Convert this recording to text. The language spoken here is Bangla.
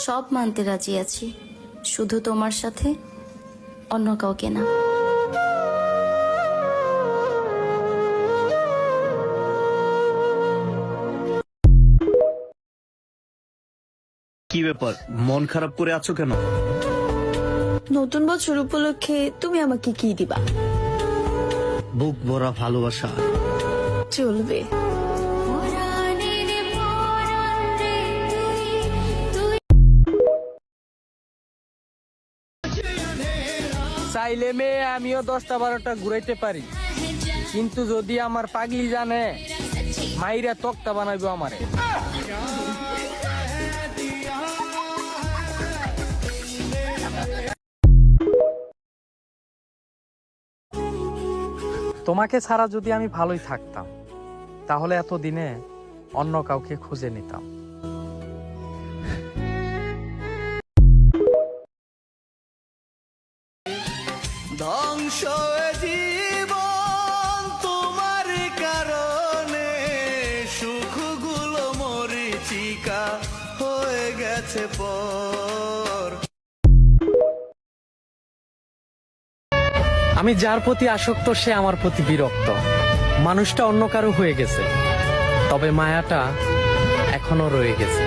সব মানতে রাজি আছি, শুধু তোমার সাথে, অন্য কাউকে না। কি ব্যাপার, মন খারাপ করে আছো কেন? নতুন বছর উপলক্ষে তুমি আমাকে কি দিবা? বুক ভরা ভালোবাসা। চলবে। চাইলে মেয়ে আমিও 10টা-12টা ঘুরাইতে পারি, কিন্তু যদি আমার পাগলি জানে, মাইরা তক্তা বানাইবো আমারে। তোমাকে ছাড়া যদি আমি ভালোই থাকতাম, তাহলে এতদিনে অন্য কাউকে খুঁজে নিতাম। ধ্বংস জীবন তোমার কারণে, সুখগুলো মরিচিকা হয়ে গেছে পর। আমি যার প্রতি আসক্ত সে আমার প্রতি বিরক্ত। মানুষটা অন্য কারো হয়ে গেছে, তবে মায়াটা এখনো রয়ে গেছে।